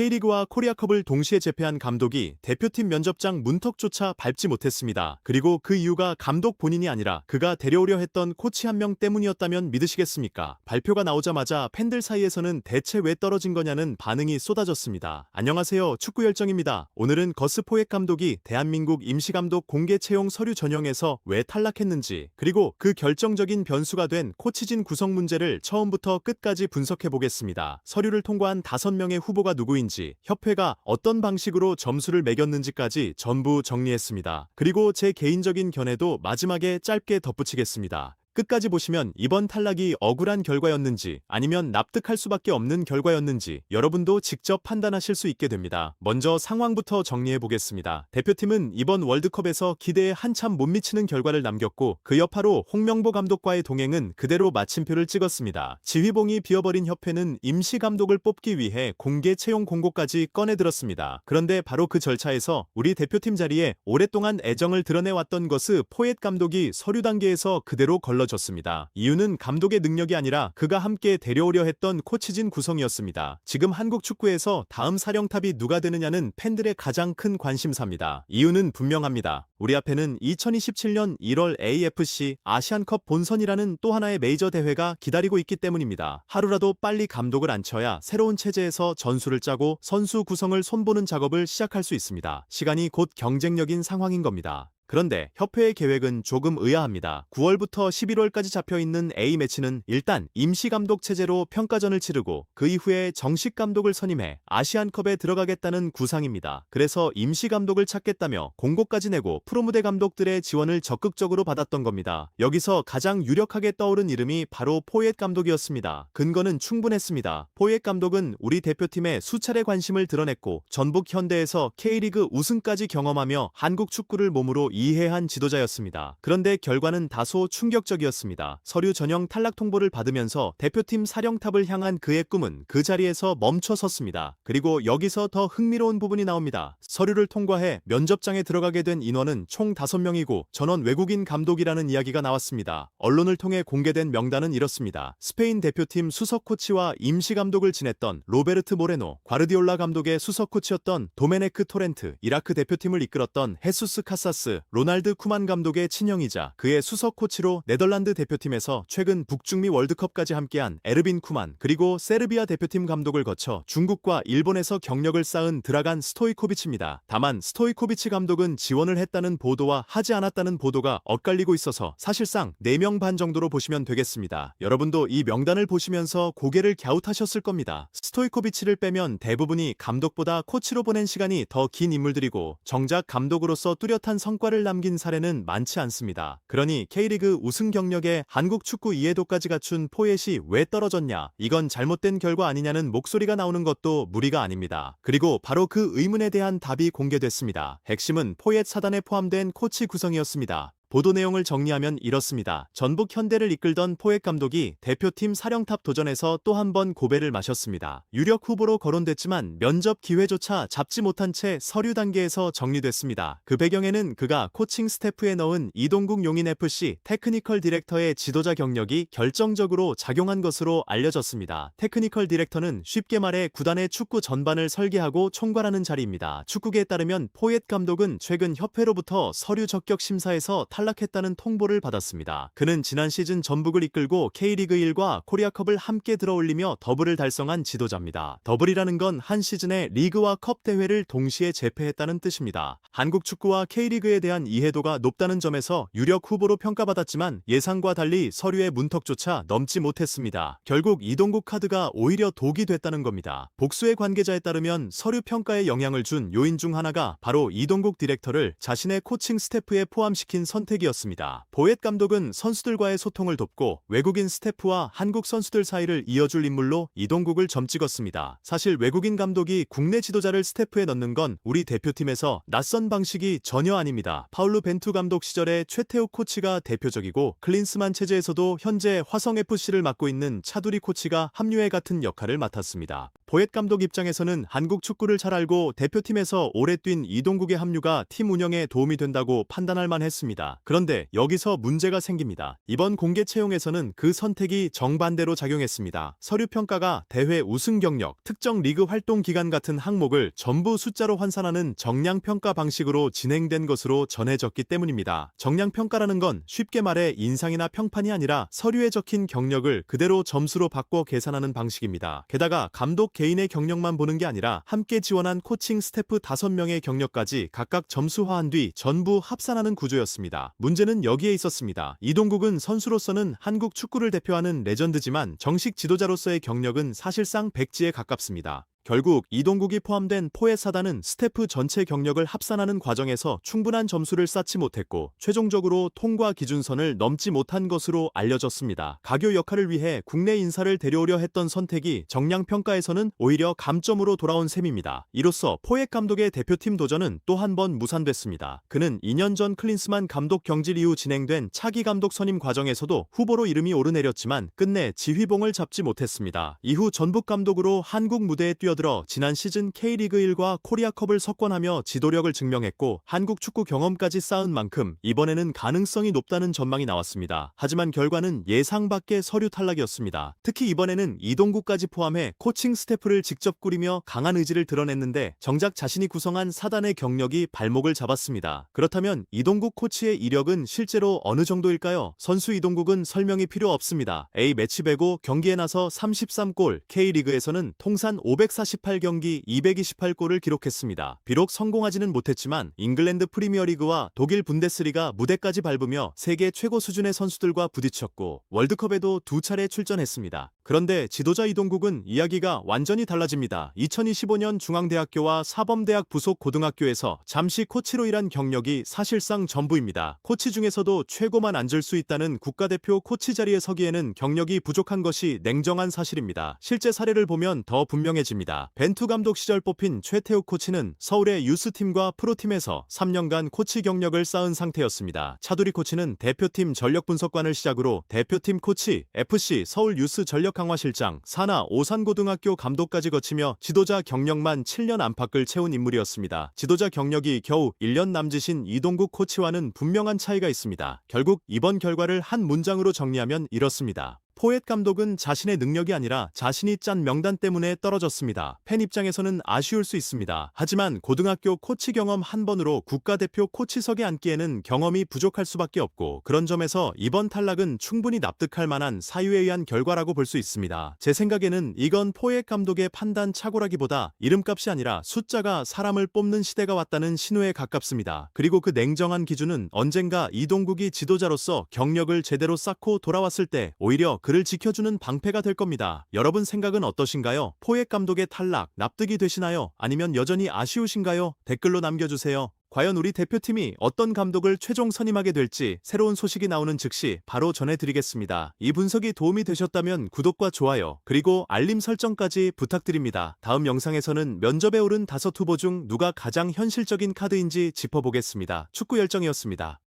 K리그와 코리아컵을 동시에 제패한 감독이 대표팀 면접장 문턱조차 밟지 못했습니다. 그리고 그 이유가 감독 본인이 아니라 그가 데려오려 했던 코치 한 명 때문이었다면 믿으시겠습니까? 발표가 나오자마자 팬들 사이에서는 대체 왜 떨어진 거냐는 반응이 쏟아졌습니다. 안녕하세요, 축구열정입니다. 오늘은 거스 포획 감독이 대한민국 임시감독 공개 채용 서류 전형에서 왜 탈락했는지, 그리고 그 결정적인 변수가 된 코치진 구성 문제를 처음부터 끝까지 분석해 보겠습니다. 서류를 통과한 5명의 후보가 누구인지, 협회가 어떤 방식으로 점수를 매겼는지까지 전부 정리했습니다. 그리고 제 개인적인 견해도 마지막에 짧게 덧붙이겠습니다. 끝까지 보시면 이번 탈락이 억울한 결과였는지 아니면 납득할 수밖에 없는 결과였는지 여러분도 직접 판단하실 수 있게 됩니다. 먼저 상황부터 정리해 보겠습니다. 대표팀은 이번 월드컵에서 기대에 한참 못 미치는 결과를 남겼고 그 여파로 홍명보 감독과의 동행은 그대로 마침표를 찍었습니다. 지휘봉이 비어버린 협회는 임시 감독을 뽑기 위해 공개 채용 공고까지 꺼내들었습니다. 그런데 바로 그 절차에서 우리 대표팀 자리에 오랫동안 애정을 드러내왔던 거스 포엣 감독이 서류 단계에서 그대로 걸러졌습니다. 이유는 감독의 능력이 아니라 그가 함께 데려오려 했던 코치진 구성이었습니다. 지금 한국 축구에서 다음 사령탑이 누가 되느냐는 팬들의 가장 큰 관심사입니다. 이유는 분명합니다. 우리 앞에는 2027년 1월 AFC 아시안컵 본선이라는 또 하나의 메이저 대회가 기다리고 있기 때문입니다. 하루라도 빨리 감독을 앉혀야 새로운 체제에서 전술을 짜고 선수 구성을 손보는 작업을 시작할 수 있습니다. 시간이 곧 경쟁력인 상황인 겁니다. 그런데 협회의 계획은 조금 의아합니다. 9월부터 11월까지 잡혀있는 A매치는 일단 임시감독 체제로 평가전을 치르고 그 이후에 정식 감독을 선임해 아시안컵에 들어가겠다는 구상입니다. 그래서 임시감독을 찾겠다며 공고까지 내고 프로무대 감독들의 지원을 적극적으로 받았던 겁니다. 여기서 가장 유력하게 떠오른 이름이 바로 포엣 감독이었습니다. 근거는 충분했습니다. 포엣 감독은 우리 대표팀에 수차례 관심을 드러냈고 전북 현대에서 K리그 우승까지 경험하며 한국 축구를 몸으로 이해한 지도자였습니다. 그런데 결과는 다소 충격적이었습니다. 서류 전형 탈락 통보를 받으면서 대표팀 사령탑을 향한 그의 꿈은 그 자리에서 멈춰섰습니다. 그리고 여기서 더 흥미로운 부분이 나옵니다. 서류를 통과해 면접장에 들어가게 된 인원은 총 5명이고 전원 외국인 감독이라는 이야기가 나왔습니다. 언론을 통해 공개된 명단은 이렇습니다. 스페인 대표팀 수석 코치와 임시 감독을 지냈던 로베르트 모레노, 과르디올라 감독의 수석 코치였던 도메네크 토렌트, 이라크 대표팀을 이끌었던 헤수스 카사스, 로날드 쿠만 감독의 친형이자 그의 수석 코치로 네덜란드 대표팀에서 최근 북중미 월드컵까지 함께한 에르빈 쿠만, 그리고 세르비아 대표팀 감독을 거쳐 중국과 일본에서 경력을 쌓은 드라간 스토이코비치입니다. 다만 스토이코비치 감독은 지원을 했다는 보도와 하지 않았다는 보도가 엇갈리고 있어서 사실상 4명 반 정도로 보시면 되겠습니다. 여러분도 이 명단을 보시면서 고개를 갸웃하셨을 겁니다. 스토이코비치를 빼면 대부분이 감독보다 코치로 보낸 시간이 더 긴 인물들이고 정작 감독으로서 뚜렷한 성과를 남긴 사례는 많지 않습니다. 그러니 K리그 우승 경력에 한국 축구 이해도까지 갖춘 포엣이 왜 떨어졌냐? 이건 잘못된 결과 아니냐는 목소리가 나오는 것도 무리가 아닙니다. 그리고 바로 그 의문에 대한 답이 공개됐습니다. 핵심은 포엣 사단에 포함된 코치 구성이었습니다. 보도 내용을 정리하면 이렇습니다. 전북 현대를 이끌던 포엣 감독이 대표팀 사령탑 도전에서 또 한 번 고배를 마셨습니다. 유력 후보로 거론됐지만 면접 기회조차 잡지 못한 채 서류 단계에서 정리됐습니다. 그 배경에는 그가 코칭 스태프에 넣은 이동국 용인FC 테크니컬 디렉터의 지도자 경력이 결정적으로 작용한 것으로 알려졌습니다. 테크니컬 디렉터는 쉽게 말해 구단의 축구 전반을 설계하고 총괄하는 자리입니다. 축구계에 따르면 포엣 감독은 최근 협회로부터 서류 적격 심사에서 탈락했다는 통보를 받았습니다. 그는 지난 시즌 전북을 이끌고 K리그 1과 코리아컵을 함께 들어올리며 더블을 달성한 지도자입니다. 더블이라는 건 한 시즌에 리그와 컵 대회를 동시에 제패했다는 뜻입니다. 한국 축구와 K리그에 대한 이해도가 높다는 점에서 유력 후보로 평가받았지만 예상과 달리 서류의 문턱조차 넘지 못했습니다. 결국 이동국 카드가 오히려 독이 됐다는 겁니다. 복수의 관계자에 따르면 서류 평가에 영향을 준 요인 중 하나가 바로 이동국 디렉터를 자신의 코칭 스태프에 포함시킨 선택이었습니다. 포엣 감독은 선수들과의 소통을 돕고 외국인 스태프와 한국 선수들 사이를 이어줄 인물로 이동국을 점찍었습니다. 사실 외국인 감독이 국내 지도자를 스태프에 넣는 건 우리 대표팀에서 낯선 방식이 전혀 아닙니다. 파울루 벤투 감독 시절에 최태욱 코치가 대표적이고 클린스만 체제에서도 현재 화성FC를 맡고 있는 차두리 코치가 합류해 같은 역할을 맡았습니다. 포엣 감독 입장에서는 한국 축구를 잘 알고 대표팀에서 오래 뛴 이동국의 합류가 팀 운영에 도움이 된다고 판단할 만했습니다. 했습니다. 그런데 여기서 문제가 생깁니다. 이번 공개 채용에서는 그 선택이 정반대로 작용했습니다. 서류 평가가 대회 우승 경력, 특정 리그 활동 기간 같은 항목을 전부 숫자로 환산하는 정량 평가 방식으로 진행된 것으로 전해졌기 때문입니다. 정량 평가라는 건 쉽게 말해 인상이나 평판이 아니라 서류에 적힌 경력을 그대로 점수로 바꿔 계산하는 방식입니다. 게다가 감독 개인의 경력만 보는 게 아니라 함께 지원한 코칭 스태프 5명의 경력까지 각각 점수화한 뒤 전부 합산하는 구조였습니다. 문제는 여기에 있었습니다. 이동국은 선수로서는 한국 축구를 대표하는 레전드지만 정식 지도자로서의 경력은 사실상 백지에 가깝습니다. 결국 이동국이 포함된 포엣 사단은 스태프 전체 경력을 합산하는 과정에서 충분한 점수를 쌓지 못했고 최종적으로 통과 기준선을 넘지 못한 것으로 알려졌습니다. 가교 역할을 위해 국내 인사를 데려오려 했던 선택이 정량평가에서는 오히려 감점으로 돌아온 셈입니다. 이로써 포엣 감독의 대표팀 도전은 또 한 번 무산됐습니다. 그는 2년 전 클린스만 감독 경질 이후 진행된 차기 감독 선임 과정에서도 후보로 이름이 오르내렸지만 끝내 지휘봉을 잡지 못했습니다. 이후 전북 감독으로 한국 무대에 뛰어들어 지난 시즌 K리그 1과 코리아컵을 석권하며 지도력을 증명했고 한국 축구 경험까지 쌓은 만큼 이번에는 가능성이 높다는 전망이 나왔습니다. 하지만 결과는 예상 밖의 서류 탈락이었습니다. 특히 이번에는 이동국까지 포함해 코칭 스태프를 직접 꾸리며 강한 의지를 드러냈는데 정작 자신이 구성한 사단의 경력이 발목을 잡았습니다. 그렇다면 이동국 코치의 이력은 실제로 어느 정도일까요? 선수 이동국은 설명이 필요 없습니다. A 매치 배고 경기에 나서 33골, K리그에서는 통산 548경기 228골을 기록했습니다. 비록 성공하지는 못했지만 잉글랜드 프리미어리그와 독일 분데스리가 무대까지 밟으며 세계 최고 수준의 선수들과 부딪혔고 월드컵에도 2차례 출전했습니다. 그런데 지도자 이동국은 이야기가 완전히 달라집니다. 2025년 중앙대학교와 사범대학 부속 고등학교에서 잠시 코치로 일한 경력이 사실상 전부입니다. 코치 중에서도 최고만 앉을 수 있다는 국가대표 코치 자리에 서기에는 경력이 부족한 것이 냉정한 사실입니다. 실제 사례를 보면 더 분명해집니다. 벤투 감독 시절 뽑힌 최태욱 코치는 서울의 유스팀과 프로팀에서 3년간 코치 경력을 쌓은 상태였습니다. 차두리 코치는 대표팀 전력 분석관을 시작으로 대표팀 코치, FC 서울 유스 전력 강화실장, 산하 오산고등학교 감독까지 거치며 지도자 경력만 7년 안팎을 채운 인물이었습니다. 지도자 경력이 겨우 1년 남짓인 이동국 코치와는 분명한 차이가 있습니다. 결국 이번 결과를 한 문장으로 정리하면 이렇습니다. 포엣 감독은 자신의 능력이 아니라 자신이 짠 명단 때문에 떨어졌습니다. 팬 입장에서는 아쉬울 수 있습니다. 하지만 고등학교 코치 경험 한 번으로 국가대표 코치석에 앉기에는 경험이 부족할 수밖에 없고 그런 점에서 이번 탈락은 충분히 납득할 만한 사유에 의한 결과라고 볼 수 있습니다. 제 생각에는 이건 포엣 감독의 판단 착오라기보다 이름값이 아니라 숫자가 사람을 뽑는 시대가 왔다는 신호에 가깝습니다. 그리고 그 냉정한 기준은 언젠가 이동국이 지도자로서 경력을 제대로 쌓고 돌아왔을 때 오히려 그를 지켜주는 방패가 될 겁니다. 여러분 생각은 어떠신가요? 포엣 감독의 탈락 납득이 되시나요? 아니면 여전히 아쉬우신가요? 댓글로 남겨주세요. 과연 우리 대표팀이 어떤 감독을 최종 선임하게 될지 새로운 소식이 나오는 즉시 바로 전해드리겠습니다. 이 분석이 도움이 되셨다면 구독과 좋아요 그리고 알림 설정까지 부탁드립니다. 다음 영상에서는 면접에 오른 5 후보 중 누가 가장 현실적인 카드인지 짚어보겠습니다. 축구 열정이었습니다.